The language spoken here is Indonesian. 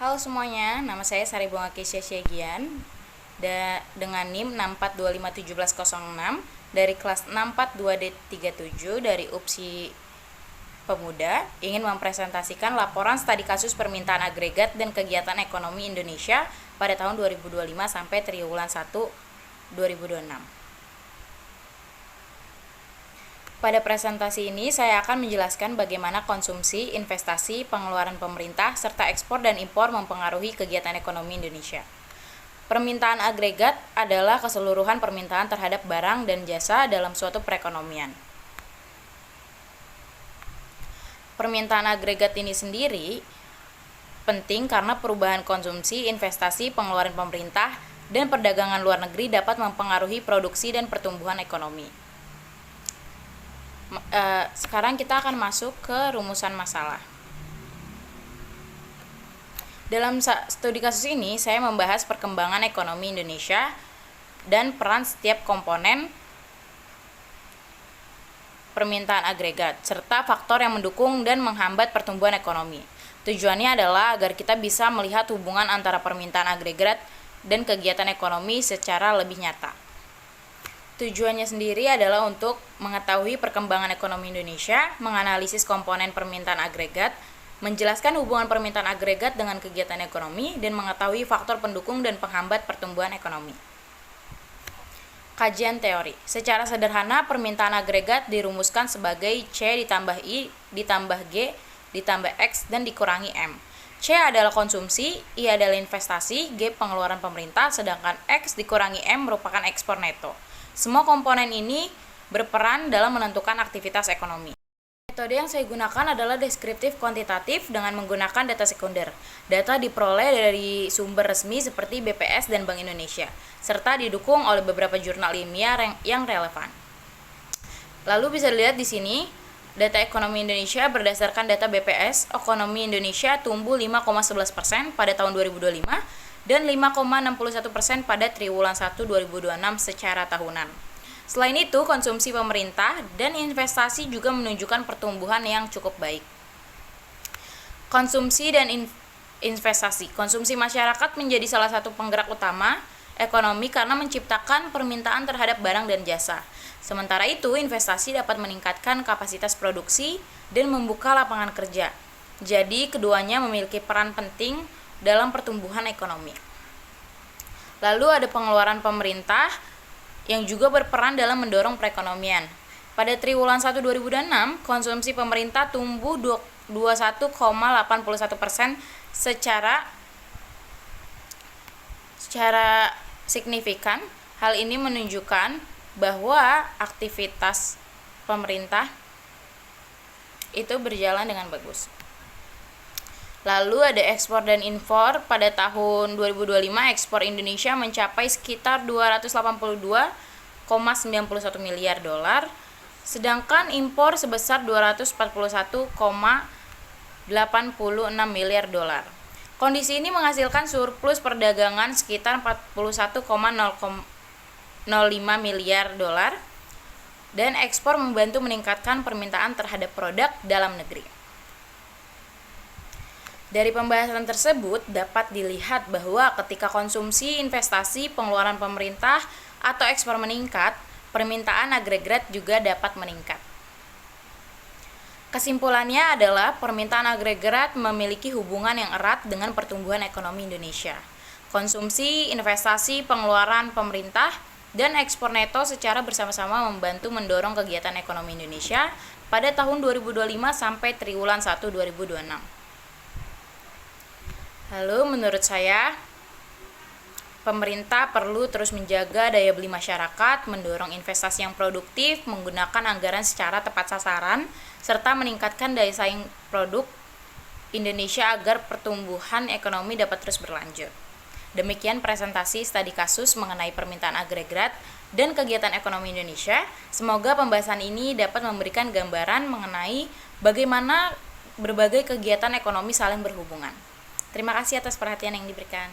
Halo semuanya, nama saya Sari Bunga Kesya Syagian dengan NIM 64251706 dari kelas 642D37 dari UPSI Pemuda ingin mempresentasikan laporan studi kasus permintaan agregat dan kegiatan ekonomi Indonesia pada tahun 2025 sampai triwulan 1 2026. Pada presentasi ini, saya akan menjelaskan bagaimana konsumsi, investasi, pengeluaran pemerintah, serta ekspor dan impor mempengaruhi kegiatan ekonomi Indonesia. Permintaan agregat adalah keseluruhan permintaan terhadap barang dan jasa dalam suatu perekonomian. Permintaan agregat ini sendiri penting karena perubahan konsumsi, investasi, pengeluaran pemerintah, dan perdagangan luar negeri dapat mempengaruhi produksi dan pertumbuhan ekonomi. Sekarang kita akan masuk ke rumusan masalah. Dalam studi kasus ini, saya membahas perkembangan ekonomi Indonesia dan peran setiap komponen permintaan agregat, serta faktor yang mendukung dan menghambat pertumbuhan ekonomi. Tujuannya adalah agar kita bisa melihat hubungan antara permintaan agregat dan kegiatan ekonomi secara lebih nyata. Tujuannya sendiri adalah untuk mengetahui perkembangan ekonomi Indonesia, menganalisis komponen permintaan agregat, menjelaskan hubungan permintaan agregat dengan kegiatan ekonomi, dan mengetahui faktor pendukung dan penghambat pertumbuhan ekonomi. Kajian teori. Secara sederhana, permintaan agregat dirumuskan sebagai C ditambah I ditambah G ditambah X dan dikurangi M. C adalah konsumsi, I adalah investasi, G pengeluaran pemerintah, sedangkan X dikurangi M merupakan ekspor neto. Semua komponen ini berperan dalam menentukan aktivitas ekonomi. Metode yang saya gunakan adalah deskriptif kuantitatif dengan menggunakan data sekunder. Data diperoleh dari sumber resmi seperti BPS dan Bank Indonesia, serta didukung oleh beberapa jurnal ilmiah yang relevan. Lalu bisa dilihat di sini, data ekonomi Indonesia berdasarkan data BPS, ekonomi Indonesia tumbuh 5,11% pada tahun 2025, dan 5,61% pada triwulan 1 2026 secara tahunan. Selain itu, konsumsi pemerintah dan investasi juga menunjukkan pertumbuhan yang cukup baik. Konsumsi dan investasi. Konsumsi masyarakat menjadi salah satu penggerak utama ekonomi karena menciptakan permintaan terhadap barang dan jasa. Sementara itu, investasi dapat meningkatkan kapasitas produksi dan membuka lapangan kerja. Jadi, keduanya memiliki peran penting dalam pertumbuhan ekonomi. Lalu ada pengeluaran pemerintah yang juga berperan dalam mendorong perekonomian. Pada triwulan 1 2026, konsumsi pemerintah tumbuh 21,81% secara signifikan. Hal ini menunjukkan bahwa aktivitas pemerintah itu berjalan dengan bagus. Lalu ada ekspor dan impor. Pada tahun 2025, ekspor Indonesia mencapai sekitar 282,91 miliar dolar, sedangkan impor sebesar 241,86 miliar dolar. Kondisi ini menghasilkan surplus perdagangan sekitar 41,05 miliar dolar, dan ekspor membantu meningkatkan permintaan terhadap produk dalam negeri. Dari pembahasan tersebut dapat dilihat bahwa ketika konsumsi, investasi, pengeluaran pemerintah, atau ekspor meningkat, permintaan agregat juga dapat meningkat. Kesimpulannya adalah permintaan agregat memiliki hubungan yang erat dengan pertumbuhan ekonomi Indonesia. Konsumsi, investasi, pengeluaran pemerintah, dan ekspor neto secara bersama-sama membantu mendorong kegiatan ekonomi Indonesia pada tahun 2025 sampai triwulan 1 2026. Lalu menurut saya, pemerintah perlu terus menjaga daya beli masyarakat, mendorong investasi yang produktif, menggunakan anggaran secara tepat sasaran, serta meningkatkan daya saing produk Indonesia agar pertumbuhan ekonomi dapat terus berlanjut. Demikian presentasi studi kasus mengenai permintaan agregat dan kegiatan ekonomi Indonesia. Semoga pembahasan ini dapat memberikan gambaran mengenai bagaimana berbagai kegiatan ekonomi saling berhubungan. Terima kasih atas perhatian yang diberikan.